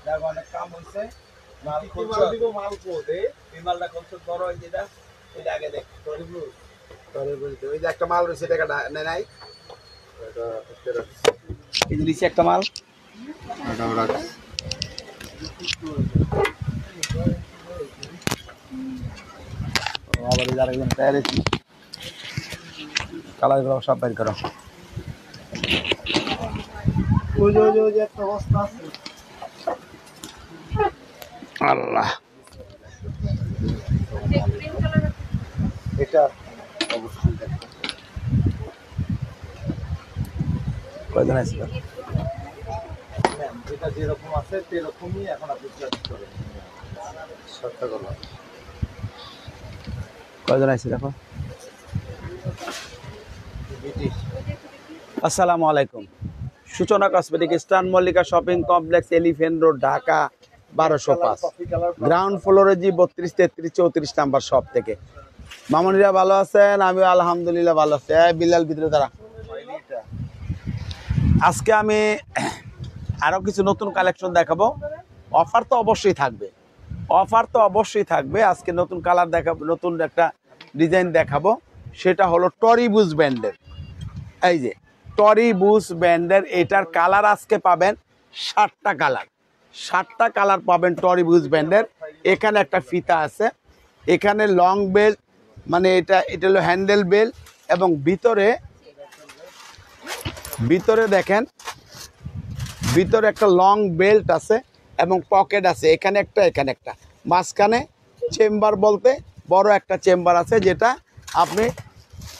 দেখো অনেক কাম হইছে মাল খুলছো দিব মাল কো দে এই মালটা খুলছো বড় হই যেটা এটা আগে দেখ তোরে বলতে ওই যে একটা মাল রইছে টাকা নাই এটা এই যে নিচে একটা মাল এটা ওরা আবার এই আরেকজন তৈরি কালার গুলো সব বের করো ওই যে একটা অবস্থা আছে আল্লাহ এটা অবশ্যই দেখো কয়জন আছে ম্যাম যেটা যেরকম আছে সেরকমই এখন আপনি চেঞ্জ করেন সত্য কথা কয়জন আছে দেখো আসসালামু আলাইকুম সূচনা cosmetic eastern Mallika shopping complex elephant road Dhaka 1205 ground ফ্লোরে জি 32 33 34 নাম্বার শপ থেকে মামুনিরা ভালো আছেন আমি আলহামদুলিল্লাহ ভালো আছি বিলাল ভিতরে দাঁড়া আজকে আমি আরো কিছু নতুন কালেকশন দেখাবো অফার তো অবশ্যই থাকবে আজকে নতুন কালার দেখাবো নতুন একটা ডিজাইন দেখাবো সেটা হলো টরিবুজ ব্র্যান্ডের এই যে টরিবুজ ব্র্যান্ডের এটার কালার আজকে পাবেন 60টা কালার পাবেন টরিবুজ ব্র্যান্ডের এখানে একটা ফিতা আছে এখানে লং বেল্ট মানে এটা হলো হ্যান্ডেল বেল্ট এবং ভিতরে দেখেন ভিতরে একটা লং বেল্ট আছে এবং পকেট আছে এখানে একটা মাঝখানে চেম্বার বলতে বড় একটা চেম্বার আছে যেটা আপনি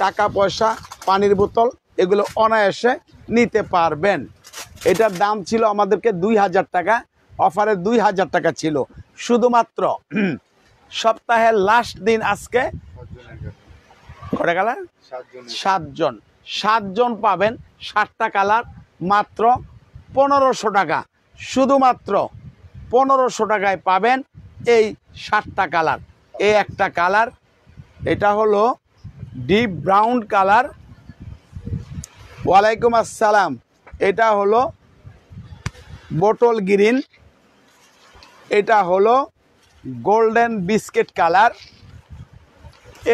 টাকা পয়সা পানির বোতল এগুলো অনায়াসে নিতে পারবেন এটার দাম ছিল আমাদেরকে 2000 টাকা অফারে 2000 টাকা ছিল শুধুমাত্র সপ্তাহের লাস্ট দিন আজকে কটা কালার 7জন পাবেন 60টা কালার মাত্র 1500 টাকা শুধুমাত্র 1500 টাকায় পাবেন এই 60টা কালার এই একটা কালার এটা হলো ডিপ ব্রাউন কালার ওয়ালাইকুম আসসালাম এটা হলো বোটল গ্রিন এটা হলো গোল্ডেন বিস্কিট কালার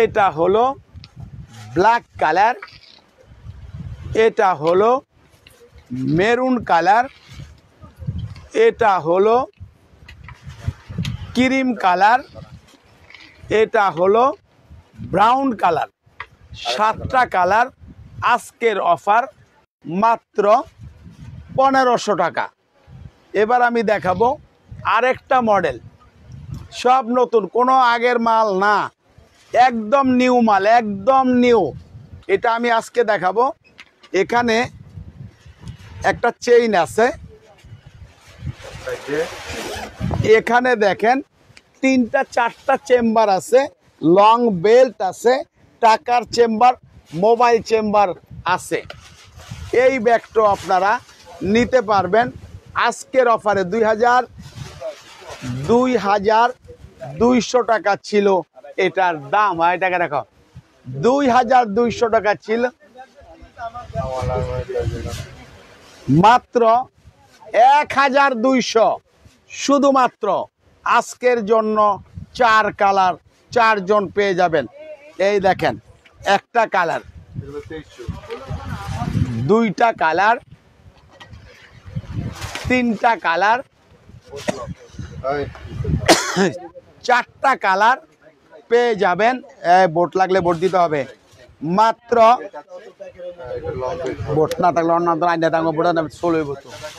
এটা হলো ব্ল্যাক কালার এটা হলো মেরুন কালার এটা হলো ক্রিম কালার এটা হলো ব্রাউন কালার 7টা কালার আজকের অফার মাত্র 1500 টাকা এবার আমি দেখাবো আরেকটা মডেল সব নতুন কোনো আগের মাল না একদম নিউ মাল একদম নিউ এটা আমি আজকে দেখাবো এখানে একটা চেইন আছে এখানে দেখেন 3টা 4টা চেম্বার আছে লং বেল্ট আছে টাকার চেম্বার মোবাইল চেম্বার আছে এই ব্যাগটা আপনারা নিতে পারবেন আজকের অফারে 2200 টাকা ছিল এটার দাম এই টাকা দেখো 2200 টাকা ছিল মাত্র 1200 শুধুমাত্র আজকের জন্য 4 কালার 4 জন পেয়ে যাবেন এই দেখেন একটা কালার 2টা কালার 3টা কালার 4টা কালার পেয়ে যাবেন বোট লাগলে বোট দিতে হবে মাত্র বোট না থাকলে অন্য আইনা থাকবে বোট চলবে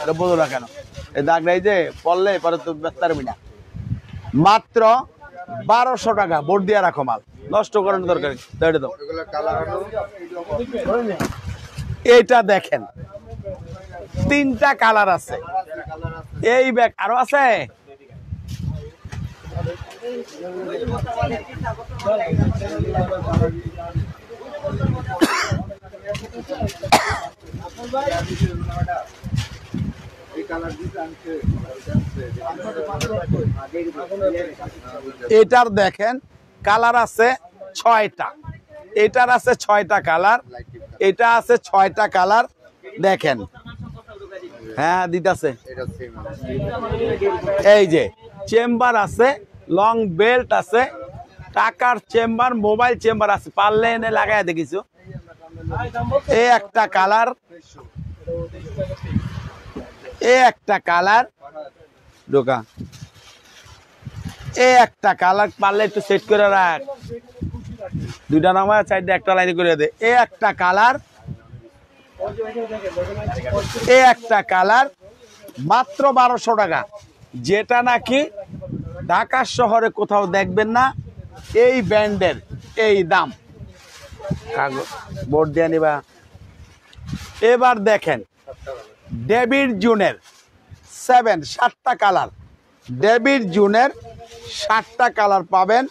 তো বোঝো না কেন এই দাগটা এই যে পড়লে পরে তো ব্যস্ত পারবি না মাত্র 1200 টাকা বোট দিয়ে রাখো মাল নষ্ট করার দরকার দাও এইটা দেখেন 3টা কালার আছে এই ব্যাগ আরো আছে এটার দেখেন কালার আছে 6টা এটার আছে 6টা কালার এটা আছে 6টা কালার দেখেন হ্যাঁ দিতেছে। এই যে চেম্বার আছে, লং বেল্ট আছে, টাকার চেম্বার, মোবাইল চেম্বার আছে, পারলে এনে লাগাই দেখিছো। এই একটা কালার, এই একটা কালার ঢোকা, এই একটা কালার পারলে একটু সেট করে রাখ, দুইটা নামায় চারটা একটা লাইন করে দে। এই একটা কালার, এই একটা কালার মাত্র 1200 টাকা, যেটা নাকি ঢাকা শহরে কোথাও দেখবেন না এই ব্র্যান্ডের এই দাম। কাগজ বোর্ড দিয়ে নিবা। এবার দেখেন ডেভিড জুনের 7টা কালার, ডেভিড জুনের 7টা কালার পাবেন।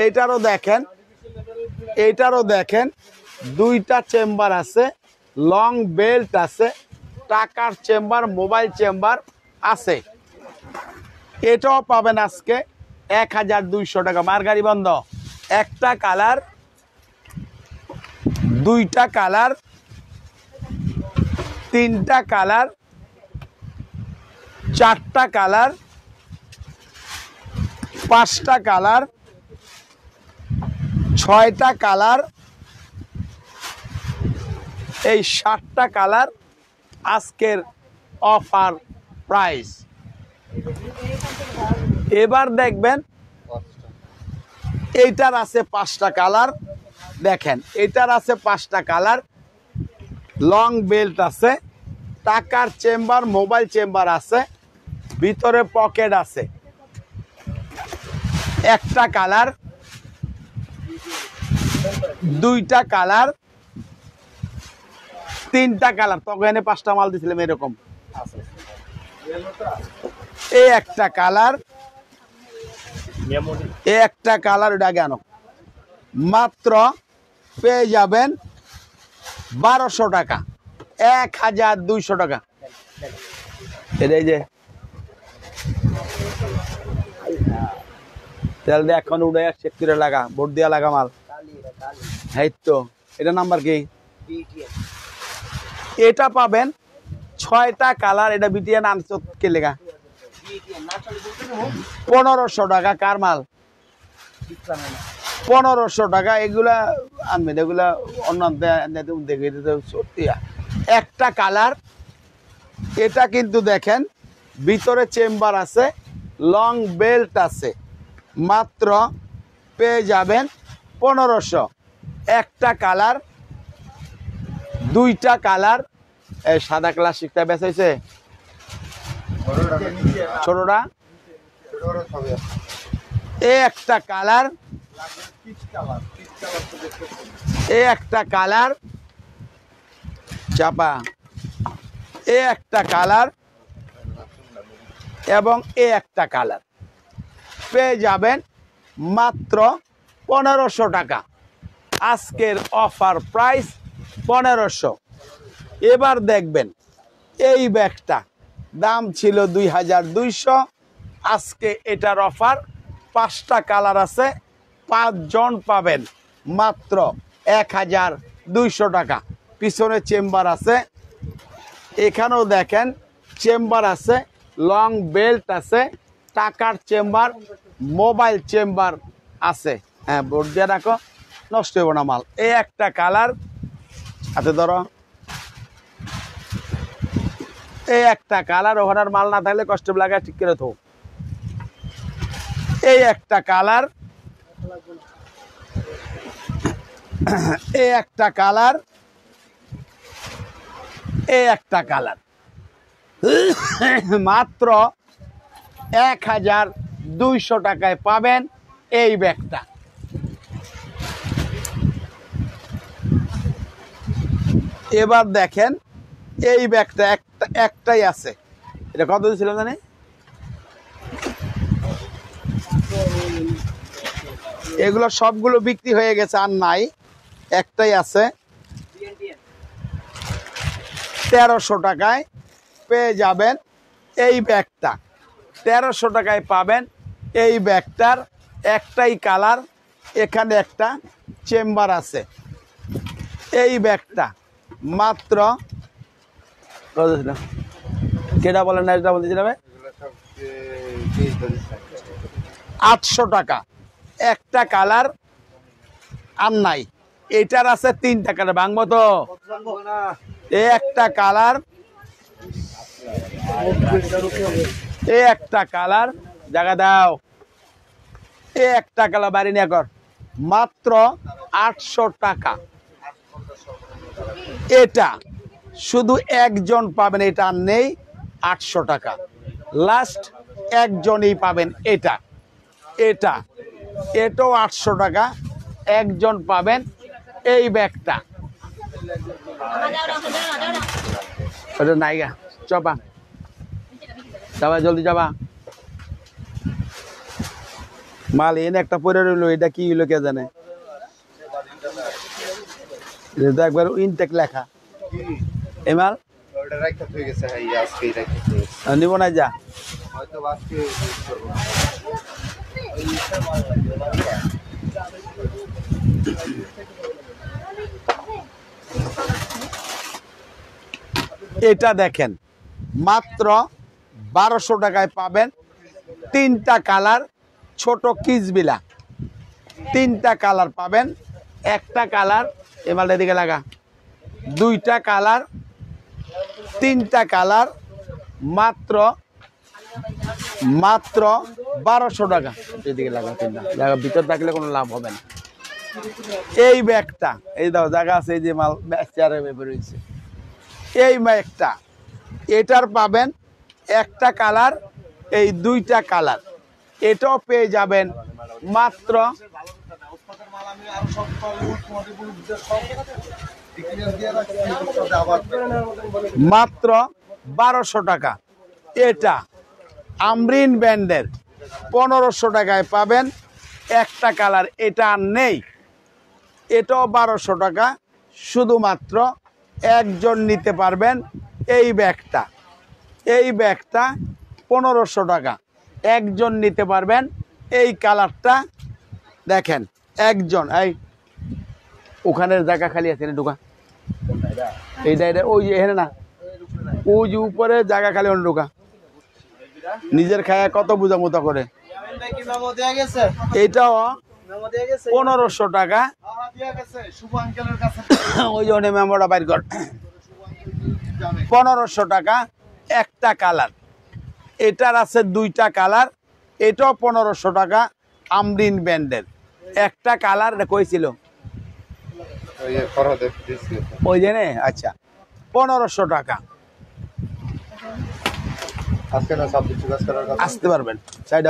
এটারও দেখেন, এটারও দেখেন দুইটা চেম্বার আছে, লং বেল্ট আছে, টাকার চেম্বার, মোবাইল চেম্বার আছে। এটাও পাবেন আজকে 1200 টাকা। মার গাড়ি বন্ধ। একটা কালার, দুইটা কালার, তিনটা কালার, চারটা কালার, পাঁচটা কালার, ছয়টা কালার, এই 7টা কালার আজকের অফার প্রাইস। এবার দেখবেন এইটার আছে 5টা কালার, দেখেন এইটার আছে 5টা কালার, লং বেল্ট আছে, টাকার চেম্বার, মোবাইল চেম্বার আছে, ভিতরে পকেট আছে। একটা কালার, দুইটা কালার, তিনটা কালার, তখন 5টা মাল দিছিলাম এরকম। এই একটা কালার, এই একটা কালার, ওটা কেন মাত্র পেয়ে যাবেন 1200 টাকা, 1200 টাকা। এই যে তেল দিয়ে এখন উড়ে চেক করে লাগা, ভোট দিয়া লাগা মাল। এই তো এটা নাম্বার কি? এটা পাবেন 6টা কালার, এটা বিটিএন আনছো কে লেগা 1500 টাকা। কার মাল? 1500 টাকা। এগুলা আনবেন, এগুলা অন্য দেখে সত্যি। একটা কালার, এটা কিন্তু দেখেন ভিতরে চেম্বার আছে, লং বেল্ট আছে, মাত্র পেয়ে যাবেন 1500। একটা কালার, দুইটা কালার, এই সাদা ক্লাসিকটা বেচাইছে ছোটটা। এই একটা কালার, এই একটা কালার চাপা, এই একটা কালার এবং এই একটা কালার পেয়ে যাবেন মাত্র 1500 টাকা। আজকের অফার প্রাইস 1500। এবার দেখবেন এই ব্যাগটা দাম ছিল 2200, আজকে এটার অফার। 5টা কালার আছে, 5 জন পাবেন মাত্র 1200 টাকা। পিছনে চেম্বার আছে, এখানেও দেখেন চেম্বার আছে, লং বেল্ট আছে, টাকার চেম্বার, মোবাইল চেম্বার আছে। হ্যাঁ বোর্ড দিয়ে রাখো, নষ্ট হইব না মাল। এই একটা কালার হাতে ধরো, এই একটা কালার, ওখানে মাল না থাকলে কষ্ট লাগে ঠিক করে থো। এই একটা কালার, এই একটা কালার, এই একটা কালার, মাত্র 1200 টাকায় পাবেন এই ব্যাগটা। এবার দেখেন এই ব্যাগটা একটাই আছে, এটা কত ছিল জানি? এগুলো সবগুলো বিক্রি হয়ে গেছে, আর নাই, একটাই আছে। 1300 টাকায় পেয়ে যাবেন এই ব্যাগটা। 1300 টাকায় পাবেন এই ব্যাগটার একটাই কালার, এখানে একটা চেম্বার আছে। এই ব্যাগটা মাত্র কত ছিল কেটা বলেন না, এটা বলতেছিলাম 800 টাকা একটা কালার। আর নাই, এটার আছে 3টা কালার, ভাঙবো তো একটা কালার, একটা কালার জায়গা দাও, একটা কালার বাড়ি নিয়ে কর, মাত্র 800 টাকা। এটা শুধু একজন পাবেন, এটা আর নেই, 800 টাকা লাস্ট একজনই পাবেন। এটা এটা এটাও 800 টাকা, একজন পাবেন এই ব্যাগটা। ওটা নাইগা চপা যাবা, জলদি যাবা। মাল এনে একটা পরে রইলো, এটা কি হইলো কে জানে, এটা একবার ইনটেক লেখা এই মাল নিব না, যা এটা দেখেন মাত্র 1200 টাকায় পাবেন 3টা কালার, ছোট কিসবিলা 3টা কালার পাবেন, একটা কালার এই মালটা এদিকে লাগা, 2টা কালার, 3টা কালার, মাত্র 1200 টাকা। এদিকে লাগা, 3টা লাগা, ভিতর থাকলে কোনো লাভ হবে না। এই ব্যাগটা এই দাও, জায়গা আছে, এই যে মাল চেয়ারে বেরোইছে, এই ব্যাগটা এটার পাবেন একটা কালার, এই 2টা কালার, এটাও পেয়ে যাবেন মাত্র 1200 টাকা। এটা আমরিন ব্র্যান্ডের 1500 টাকায় পাবেন একটা কালার, এটা আর নেই, এটাও 1200 টাকা, শুধুমাত্র একজন নিতে পারবেন এই ব্যাগটা। এই ব্যাগটা 1500 টাকা, একজন নিতে পারবেন এই কালারটা। দেখেন একজন, এই ওখানের জায়গা খালি আছে, ঢুকা এইটা, এটা ওই যে এখানে না, ওই যে উপরে জায়গা খালি, অন্য ঢুকা, নিজের খায়া কত বুঝা মতো করে। এইটাও 1500 টাকা, ওই জন্য মেমোটা বাইর কর, 1500 টাকা একটা কালার। এটার আছে 2টা কালার, এটাও 1500 টাকা, আমরিন ব্র্যান্ডের একটা কালার। কইছিল ওই জেনে, আচ্ছা 1500 টাকা আসতে পারবেন, সাইড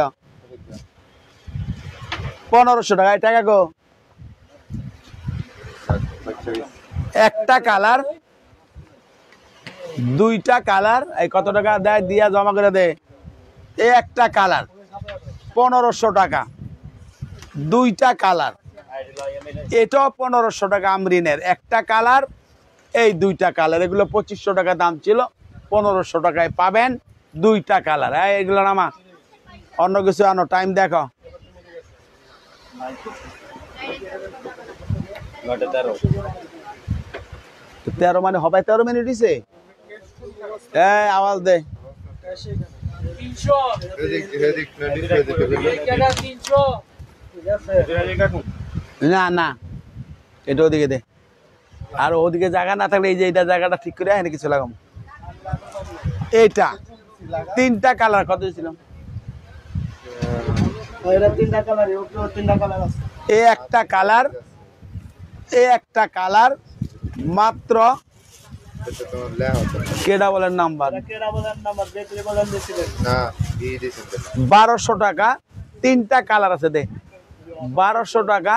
1500 টাকা। এই টাকা গো, একটা কালার, 2টা কালার, এই কত টাকা দেয় দিয়া জমা করে দে, এই একটা কালার 1500 টাকা, 2টা কালার, এটাও 1500 টাকা, আমরিনের একটা কালার, এই 2টা কালার, এগুলো 2500 টাকা দাম ছিল, 1500 টাকায় পাবেন 2টা কালার। এগুলো নামা, অন্য কিছু আনো, টাইম দেখো 13 মানে হবে, 13 মিনিট দিছে, আওয়াজ দে। না না, এটা ওদিকে দে, আর ওদিকে জায়গা না থাকলে এই যে এটা জায়গাটা ঠিক করে এখানে কিছু লাগাম। এইটা 3টা কালার, কত ছিল? এই একটা কালার, এই একটা কালার মাত্র কেডা বলেন নাম্বার 1200 টাকা, 3টা কালার আছে, দে 1200 টাকা,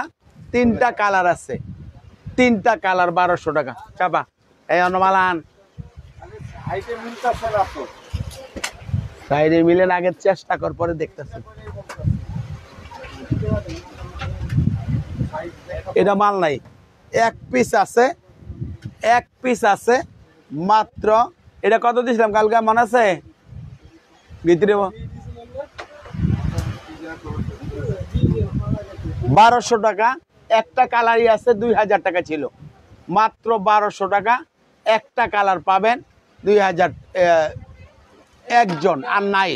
3টা কালার আছে, 3টা কালার 1200 টাকা। চাপা এই অনুমালান সাইডে মিলেন, আগে চেষ্টা কর, পরে দেখতেছি। এটা মাল নাই, এক পিস আছে, এক পিস আছে মাত্র। এটা কত দিয়েছিলাম কালকে, মনে আছে? ভিতরে 1200 টাকা, একটা কালারই আছে, 2000 টাকা ছিল, মাত্র 1200 টাকা একটা কালার পাবেন। 2000 একজন আর নাই।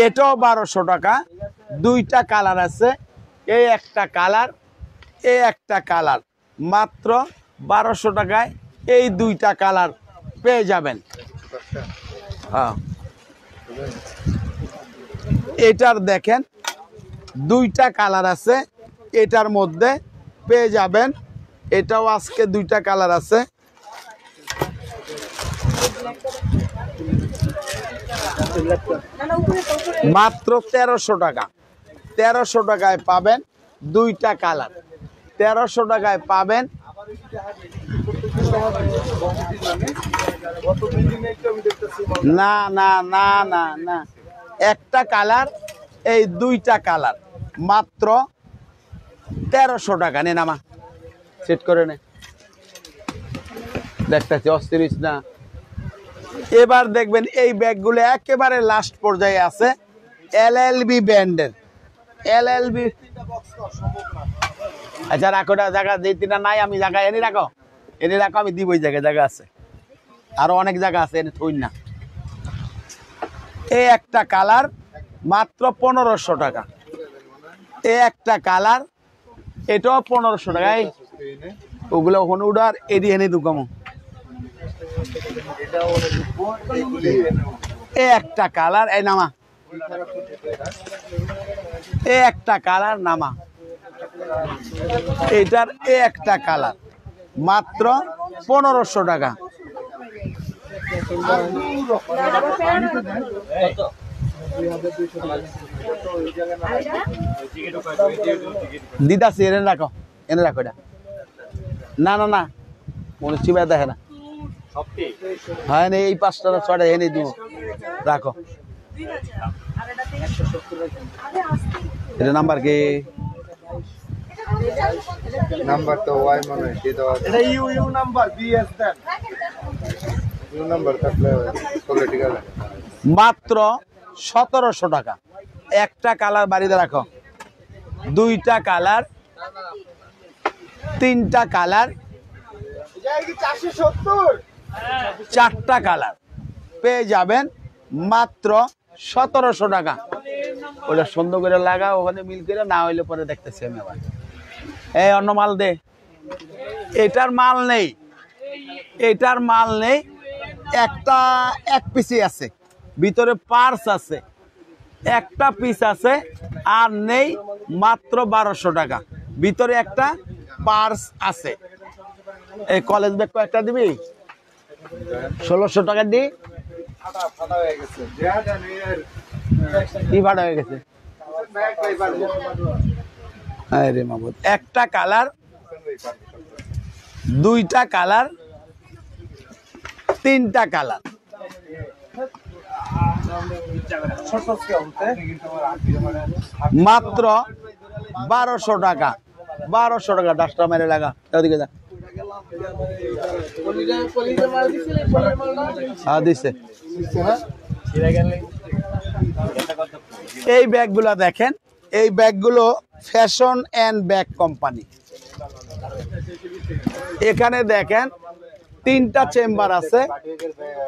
এটাও 1200 টাকা। দুইটা কালার আছে, এই একটা কালার, এই একটা কালার, মাত্র 1200 টাকায় এই দুইটা কালার পেয়ে যাবেন। হ্যাঁ, এটার দেখেন দুইটা কালার আছে, এটার মধ্যে পেয়ে যাবেন। এটাও আজকে দুইটা কালার আছে। মাত্র 1300 টাকা। 1300 টাকায় পাবেন দুইটা কালার। 1300 টাকায় পাবেন। না না না না না, একটা কালার, এই দুইটা কালার, মাত্র 1300 টাকা। নে নামা, সেট করে নে, দেখতেছি অস্থির না। এবার দেখবেন এই ব্যাগগুলো একেবারে লাস্ট পর্যায়ে আছে, এলএলবি ব্র্যান্ডের। এলএলবি, আচ্ছা রাখো, জায়গা যে তিনটা নাই আমি জায়গা এনে রাখো, এনে রাখো, আমি দিব। ওই জায়গায় জায়গা আছে, আরো অনেক জায়গা আছে, এনে থই না। এই একটা কালার মাত্র 1500 টাকা। এই একটা কালার, এটাও 1500 টাকা। ওগুলো ওখানে উঠার এডি এনে দুকামো। এই একটা কালার, এই নামা, এই একটা কালার নামা, এটার এই একটা কালার, মাত্র 1500 টাকা। দিদাসি, এনে রাখো, এনে রাখো। এটা না না না, মনে চিবা দেখে না। হ্যাঁ, এই 5টা 6টা এনে দিব, রাখো। এটা নাম্বার কি? নাম্বার তো ওয়াই মানে এটা ইউ নাম্বার বিএস দেন। ইউ নাম্বার থাকলে কোয়ালিটি গেল। মাত্র 1700 টাকা। একটা কালার বাড়িতে রাখো, দুইটা কালার, তিনটা কালার, 4টা কালার পেয়ে যাবেন মাত্র 1700 টাকা। ওটা সুন্দর করে লাগা, ওখানে মিল করে, না হইলে পরে দেখতেছি আমি আবার। এই অন্য মাল দে, এটার মাল নেই, এটার মাল নেই। একটা এক পিসই আছে, ভিতরে পার্স আছে, একটা পিস আছে আর নেই। মাত্র 1200 টাকা, ভিতরে একটা পার্স আছে। এই কলেজ ব্যাগ কয়েকটা দিবি? 1600 টাকা দি। কি ভাড়া হয়ে গেছে? আরে মাহমুদ, একটা কালার, দুইটা কালার, তিনটা কালার, মাত্র 1200 টাকা। 1200 টাকা। 10টা মেরে লাগা, ওদিকে যা। হ্যাঁ দিছে। এই ব্যাগগুলো দেখেন, এই ব্যাগগুলো ফ্যাশন এন্ড ব্যাগ কোম্পানি। এখানে দেখেন 3টা চেম্বার আছে।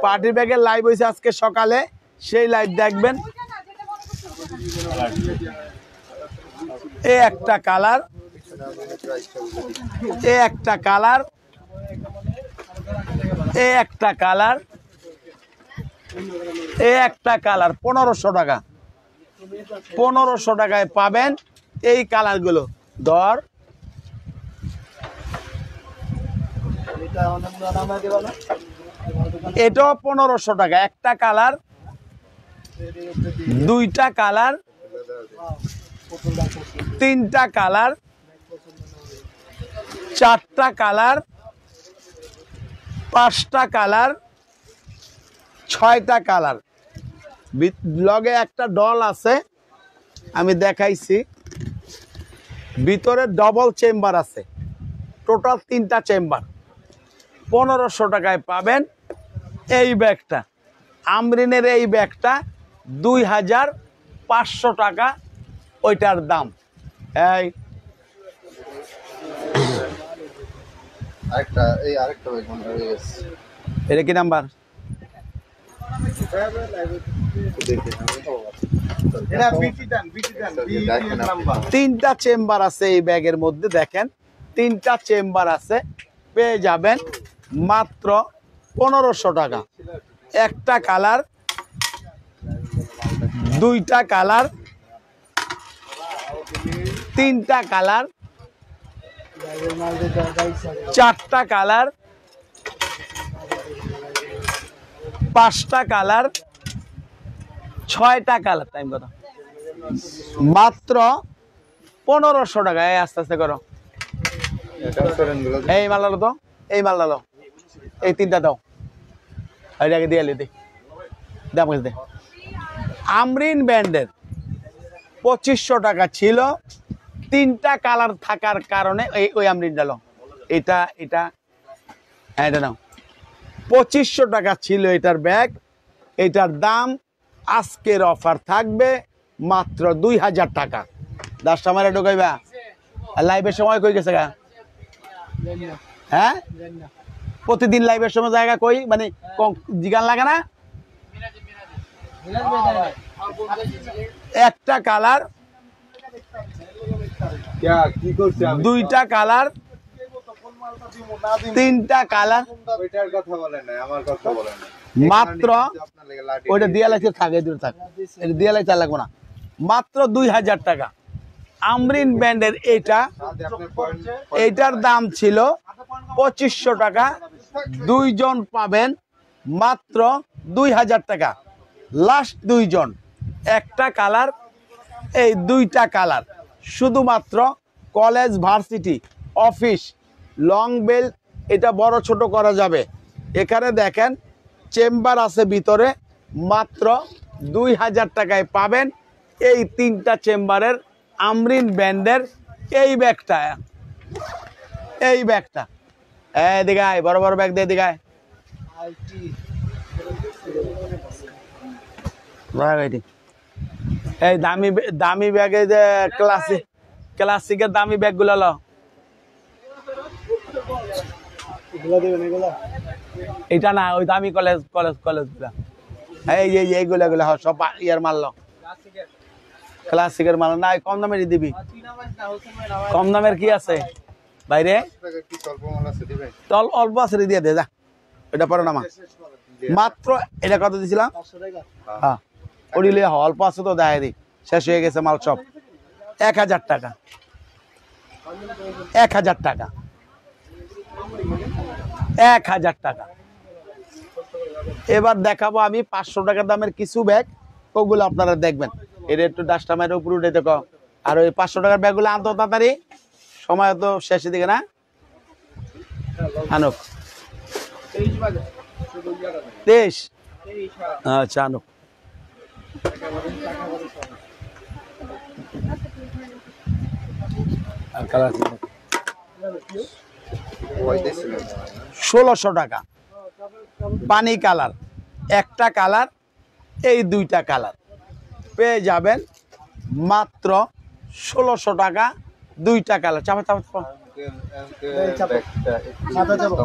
পার্টি ব্যাগের লাইভ হয়েছে আজকে সকালে, সেই লাইভ দেখবেন। এই একটা কালার, এই একটা কালার, এই একটা কালার, এই একটা কালার। 1500 টাকা। 1500 টাকায় পাবেন এই কালারগুলো। ধর, এটাও 1500 টাকা। একটা কালার, দুইটা কালার, তিনটা কালার, 4টা কালার, 5টা কালার, 6টা কালার। লগে একটা ডল আছে, আমি দেখাইছি। ভিতরে ডবল চেম্বার আছে, টোটাল 3টা চেম্বার। 1500 টাকায় পাবেন এই ব্যাগটা। আমরিনের এই ব্যাগটা 2500 টাকা ওইটার দাম। এই আরেকটা এই আরেকটা ভাই কোন হয়ে গেছে এটা কি নাম্বার? দেখি এটা বিটি দেন বিটি নাম্বার। 3টা চেম্বার আছে এই ব্যাগের মধ্যে, দেখেন 3টা চেম্বার আছে, পেয়ে যাবেন মাত্র 1500 টাকা। একটা কালার, 2টা কালার, 3টা কালার, 4টা কালার, 5টা কালার, 6টা কালার। টাইম কত? মাত্র 1500 টাকা। এই আস্তে আস্তে করো। এটা সরেনগুলো এই মাল ডালো তো, এই মাল ডালো, এই 3টা দাও, এটাকে দিয়ে দে, দাম দে। আমরিন ব্র্যান্ডের 2500 টাকা ছিল, 3টা কালার থাকার কারণে ওই আমরিন ডালো, এটা এটা এটা নাও। 2500 টাকা ছিল এটার ব্যাগ, এটার দাম আজকের অফার থাকবে মাত্র 2000 টাকা। 10টা মারে ঢোকাইবা। লাইভের সময় কই গেছে গা? হ্যাঁ, প্রতিদিন লাইভের সময় জায়গা কই, মানে জিগান লাগে না? একটা কালার, কি করছে আমি 2টা কালার, 3টা কালার, ওইটার কথা বলেন না আমার কথা বলেন না মাত্র আপনার লাগে লাঠি ওইটা দিয়া লাগছে, থাকে দূরে থাক, এটা দিয়া লাগছে লাগবো না, মাত্র 2000 টাকা। আমরিন ব্র্যান্ডের এটা, এইটার দাম ছিল 2500 টাকা, 2 জন পাবেন মাত্র 2000 টাকা। লাস্ট 2 জন, একটা কালার, এই 2টা কালার, শুধুমাত্র college, varsity, office, long bell, এটা বড় ছোট করা যাবে। এখানে দেখেন চেম্বার আছে ভিতরে, মাত্র 2000 টাকায় পাবেন এই 3টা চেম্বারের আমরিন ব্র্যান্ডের এই ব্যাগটা। এই ব্যাগটা এদিকে আয়, বড় বড় ব্যাগ দিয়ে এদিকে আয়। এই দামি দামি ব্যাগে যে ক্লাসিকের দামি ব্যাগগুলো লো, এটা না, ওই দামি কলেজ কলেজ কলেজ গুলা, এই এইগুলা গুলা সব ইয়ার মারল, ক্লাসিকের মাল না। কম দামের দিবি, কম দামের কি আছে বাইরে? কি স্বল্প মাল আছে দিবেন অল্প আছে দিয়ে দে যা, এটা পরে নামা। মাত্র এটা কত দিছিলাম? হ্যাঁ, ওডিলে অল্প আছে তো দেখাই দি, শেষ হয়ে গেছে মাল সব। 1000 টাকা, 1000 টাকা, 1000 টাকা। এবার দেখাবো আমি 500 টাকা দামের কিছু ব্যাগ, ওগুলো আপনারা দেখবেন। এটা একটু ডাস্টা মায়ের উপরে উঠে দেখো। আর ওই 500 টাকার ব্যাগগুলো আনতো তাড়াতাড়ি, সময় তো শেষের দিকে না আনুক। 23, আচ্ছা আনুক। আর কালার 1600 টাকা পানি কালার, একটা কালার, এই 2টা কালার পেয়ে যাবেন মাত্র 1600 টাকা, 2টা কালার। চাপা চাপা চাপা।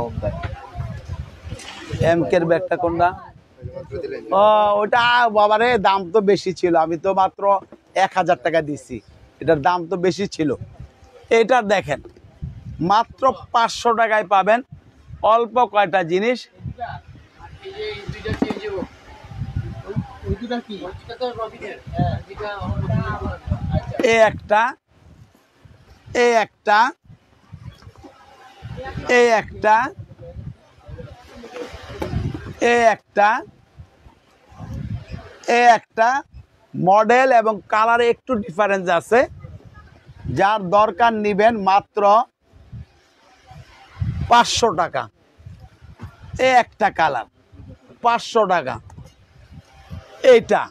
এমকের ব্যাগটা কোনটা? ও ওটা বাবারে, দাম তো বেশি ছিল, আমি তো মাত্র 1000 টাকা দিছি, এটার দাম তো বেশি ছিল। এটা দেখেন মাত্র 500 টাকায় পাবেন অল্প কয়টা জিনিস। এ একটা, এ একটা, এ একটা, এ একটা, এ একটা। মডেল এবং কালারে একটু ডিফারেন্স আছে, যার দরকার নিবেন মাত্র 500 টাকা। এ একটা কালার 500 টাকা। এইটা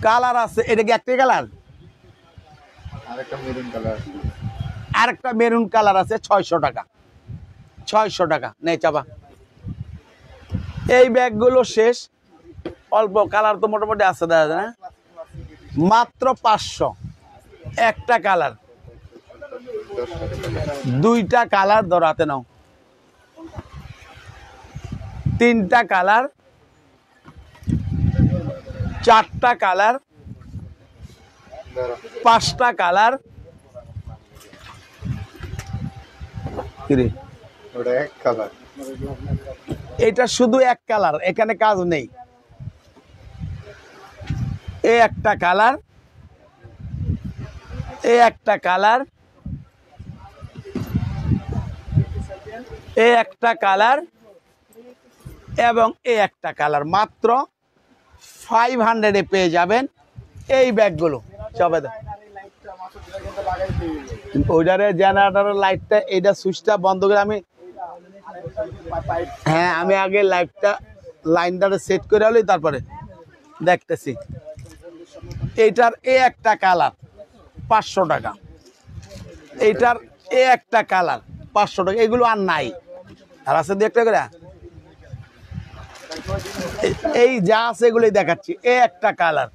কালার আছে, এটা কি একটা কালার? আরেকটা মেরুন কালার, আরেকটা মেরুন কালার আছে 600 টাকা। 600 টাকা নেই চাপা। এই ব্যাগগুলো শেষ, অল্প কালার তো মোটামুটি আছে দাদা না, মাত্র 500 একটা কালার। দুইটা কালার ধরাতে নাও, তিনটা কালার, চারটা কালার, পাঁচটা কালার। কিরে ওটা এক কালার, এটা শুধু এক কালার, এখানে কাজ নেই। এই একটা কালার, এই একটা কালার, এই একটা কালার এবং এই একটা কালার। মাত্র 500-এ পেয়ে যাবেন এই ব্যাগগুলো। সবাই ওইটারে জেনারেটরের লাইটটা, এইটা সুইচটা বন্ধ করে আমি আগে লাইনটারে সেট করে হলেই তারপরে দেখতেছি। এইটার এ একটা কালার 500 টাকা, এইটার এ একটা কালার 500 টাকা। এগুলো আর নাই, আর আছে দু একটা করে। এই যা আছে এগুলোই দেখাচ্ছি। এ একটা কালার,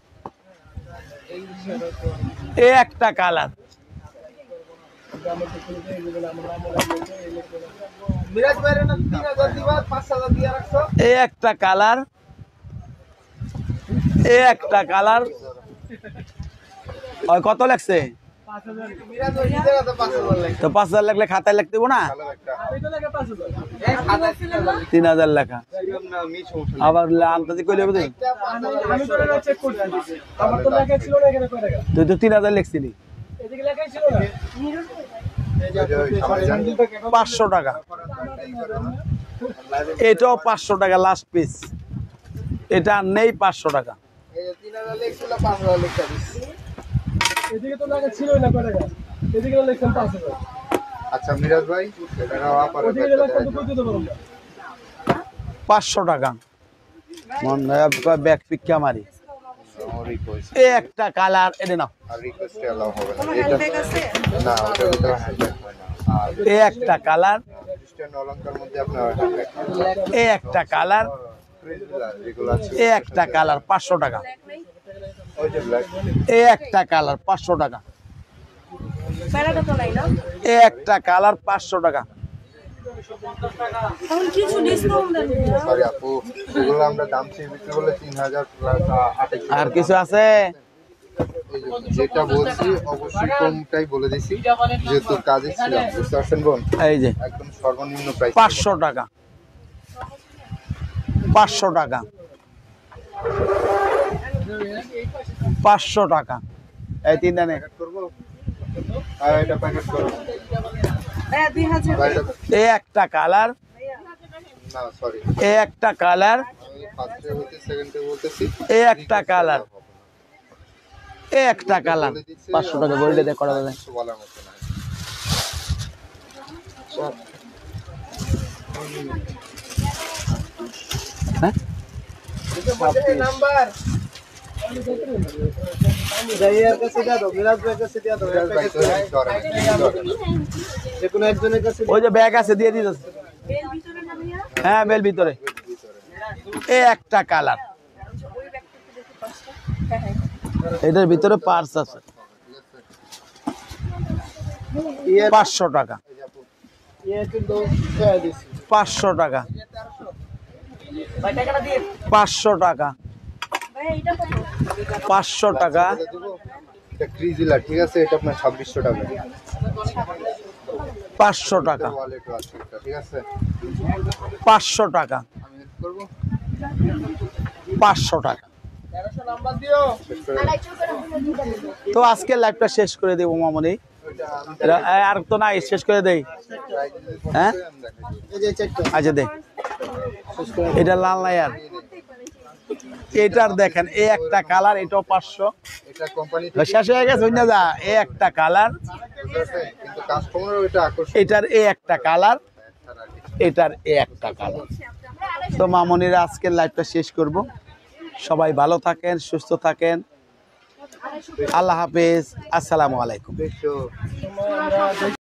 এ একটা কালার, এ একটা কালার, এ একটা কালার। কত লাগছে? তো 5000 লাগলে খাতায় লিখতে না, 3000 লেখা। আবার আন্দাজি কইলে হবে। তুই তো 3000 লিখছিলি। 500 টাকা, এটাও 500 টাকা লাস্ট পিস। এটা নেই 500 টাকা। আচ্ছা মিরাজ ভাই, 500 টাকা ব্যাগ পিক্কা মারি। এ একটা কালার, এটা নাও। এ একটা কালার, এ একটা কালার, এ একটা কালার 500 টাকা। এ একটা কালার 500 টাকা, এ একটা কালার 500 টাকা। আর কিছু আছে? যেটা বলছি অবশ্যই কমটাই বলে দিছি, যেহেতু কাজে ছিলাম, বুঝতে পারছেন বোন? এই যে একদম সর্বনিম্ন প্রাইস 500 টাকা, 500 টাকা, 500 টাকা। এই তিনটা নে। আর এটা প্যাকেট করব। এ একটা কালার, না সরি, এ একটা কালার, ফার্স্টে হইতে সেকেন্ডে বলতেছি। এ একটা কালার, এ একটা কালার 500 টাকা বললে দে করা যাবে। বলার মতো না। হ্যাঁ নাম্বার জাইয়ার কাছে দিয়া দাও, মিরাজ ভাইয়ের কাছে দিয়া দাও। যে কোনো একজনের কাছে। ওই যে ব্যাগ আছে দিয়ে দিতেছে। হ্যাঁ বেল ভিতরে। এ একটা কালার, এটার ভিতরে পার্স আছে। 500 টাকা, 500 টাকা, 500 টাকা, 500 টাকা। এটা ক্রিজিলা, ঠিক আছে, এটা আপনার 2600 টাকা। 500 টাকা, ওয়ালেটও আছে এটা, ঠিক আছে। 500 টাকা, আমি করব 500 টাকা। 1300 নাম্বার দিও। তো আজকে লাইভটা শেষ করে দেবো মামনি। আর তো নাই, শেষ করে দেই। হ্যাঁ এই যে চেকটা আচ্ছা দে। এটা লাল লায়ার, এটার দেখেন এ একটা কালার, এটাও 500। এটা কোম্পানি শেষ হয়ে গেছে না যা। এ একটা কালার, কিন্তু কাস্টমারের ওইটা আকর্ষণ। এটার এ একটা কালার, এটার এ একটা কালার। তো মামনিরা আজকের লাইভটা শেষ করব। সবাই ভালো থাকেন, সুস্থ থাকেন। আল্লাহ হাফেজ, আসসালামু আলাইকুম।